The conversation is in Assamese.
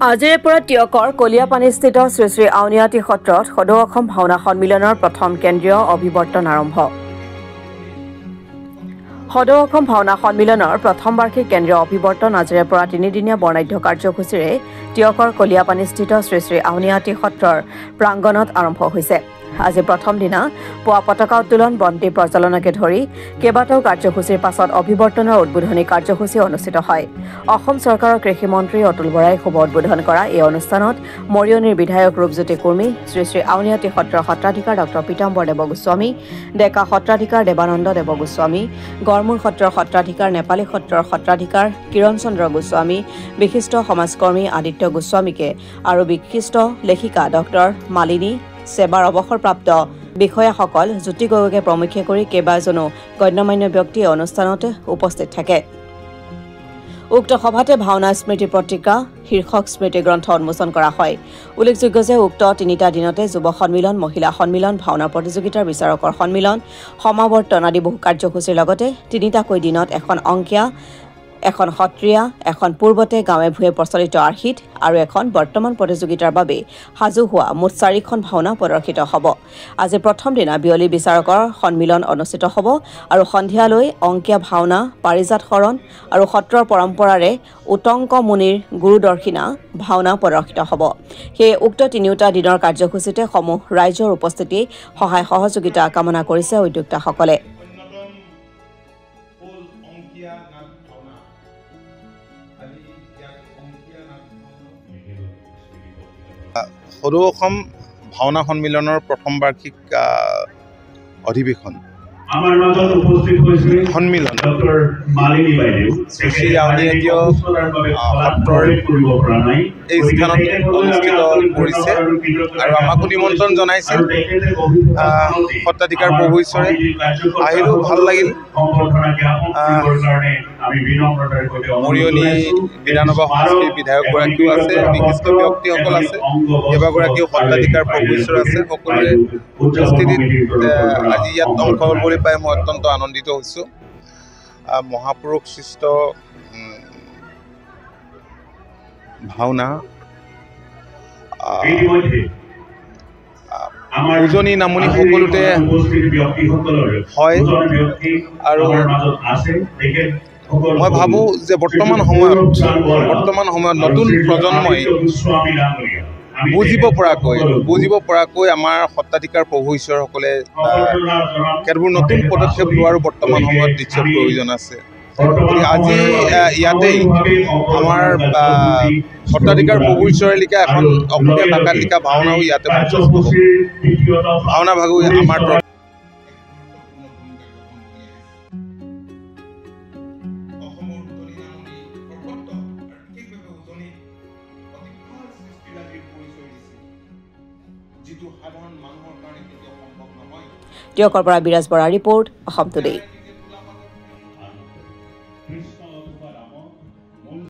আজিৰে পৰা টিয়কৰ কলিয়াপানীস্থিত শ্ৰী শ্ৰী আউনীআটী সত্ৰত সদৌ অসম ভাওনা সন্মিলনৰ প্ৰথম কেন্দ্ৰীয় অভিৱৰ্তন আৰম্ভ। সদৌ অসম ভাওনা সন্মিলনৰ প্ৰথম বাৰ্ষিক কেন্দ্ৰীয় অভিৱৰ্তন আজিৰে পৰা তিনিদিনীয়া বৰ্ণাঢ্য কাৰ্যসূচীৰে টিয়কৰ কলিয়াপানীস্থিত শ্ৰী শ্ৰী আউনীআটী সত্ৰৰ প্ৰাংগণত আৰম্ভ হৈছে। আজি প্ৰথম দিনা পুৱা পতাকা উত্তোলন বন্তি প্ৰজ্বলনকে ধৰি কেইবাটাও কাৰ্যসূচীৰ পাছত অভিৱৰ্তনৰ উদ্বোধনী কাৰ্যসূচী অনুষ্ঠিত হয়। অসম চৰকাৰৰ কৃষি মন্ত্ৰী অতুল বৰাই শুভ উদ্বোধন কৰা এই অনুষ্ঠানত মৰিয়নিৰ বিধায়ক ৰূপজ্যোতি কুৰ্মী, শ্ৰী শ্ৰী আউনীআটী সত্ৰৰ সত্ৰাধিকাৰ ডক্টৰ পীতাম্বৰ দেৱ গোস্বামী, ডেকা সত্ৰাধিকাৰ দেৱানন্দ দেৱ গোস্বামী, গড়মূৰ সত্ৰৰ সত্ৰাধিকাৰ নেপালী সত্ৰৰ সত্ৰাধিকাৰ কিৰণ চন্দ্ৰ গোস্বামী, বিশিষ্ট সমাজকৰ্মী আদিত্য গোস্বামীকে আৰু বিশিষ্ট লেখিকা ডক্টৰ মালিনী সেৱাৰ অৱসৰপ্ৰাপ্ত বিষয়াসকল জ্যোতি গগৈকে প্ৰমুখ্যে কৰি কেইবাজনো গণ্যমান্য ব্যক্তি অনুষ্ঠানত উপস্থিত থাকে। উক্ত সভাতে ভাওনা স্মৃতি পত্ৰিকা শীৰ্ষক স্মৃতি গ্ৰন্থ উন্মোচন কৰা হয়। উল্লেখযোগ্য যে উক্ত তিনিটা দিনতে যুৱ সন্মিলন, মহিলা সন্মিলন, ভাওনা প্ৰতিযোগিতাৰ বিচাৰকৰ সন্মিলন, সমাৱৰ্তন আদি বহু কাৰ্যসূচীৰ লগতে তিনিটাকৈ দিনত এখন অংকীয়া, এখন সত্ৰীয়া, এখন পূৰ্বতে গাঁৱে ভূঞে প্ৰচলিত আৰ্হিত আৰু এখন বৰ্তমান প্ৰতিযোগিতাৰ বাবে সাজু হোৱা মুঠ 4খন ভাওনা প্ৰদৰ্শিত হ'ব। আজি প্ৰথম দিনা বিয়লি বিচাৰকৰ সন্মিলন অনুষ্ঠিত হ'ব আৰু সন্ধিয়ালৈ অংকীয়া ভাওনা, পাৰিজাত শৰণ আৰু সত্ৰৰ পৰম্পৰাৰে উটংক মুনিৰ গুৰুদৰ্শিনা ভাওনা প্ৰদৰ্শিত হ'ব। সেয়ে উক্ত তিনিওটা দিনৰ কাৰ্যসূচীতে সমূহ ৰাইজৰ উপস্থিতি সহায় সহযোগিতা কামনা কৰিছে উদ্যোক্তাসকলে। সদৌ অসম ভাওনা সন্মিলনৰ প্ৰথম বাৰ্ষিক অধিৱেশন সন্মিলন শ্ৰী শ্ৰী আউনীআটী সত্ৰৰ এই স্থানত অনুষ্ঠিত কৰিছে আৰু আমাকো নিমন্ত্ৰণ জনাইছিল। সত্ৰাধিকাৰ প্ৰভু ঈশ্বৰে আহিলোঁ, ভাল লাগিল। মৰিয়নি বিধানসভা সমষ্টিৰ বিধায়কগৰাকীও আছে, বিশিষ্ট ব্যক্তিসকল আছে, কেইবাগৰাকীও সত্ৰাধিকাৰ প্ৰভু ঈশ্বৰ আছে। সকলোৰে উপস্থিতিত আজি ইয়াত অংশ ল'বলৈ পাই মই অত্যন্ত আনন্দিত হৈছোঁ। মহাপুৰুষ সৃষ্ট ভাওনা উজনি নামনি সকলোতে হয় আৰু মই ভাবোঁ যে বৰ্তমান সময়ত নতুন প্ৰজন্মই বুজিব পৰাকৈ আমাৰ সত্ৰাধিকাৰ প্ৰভু ঈশ্বৰসকলে কেতবোৰ নতুন পদক্ষেপ লোৱাৰো বৰ্তমান সময়ত নিশ্চয় প্ৰয়োজন আছে। আজি ইয়াতেই আমাৰ সত্ৰাধিকাৰ প্ৰভু ঈশ্বৰে লিখা এখন অসমীয়া ভাষাত লিখা ভাওনাও ইয়াতে ভাওনা ভাগো আমাৰ টিয়কৰ পৰা বিৰাজ বৰা ৰিপৰ্ট, অসম টুডে।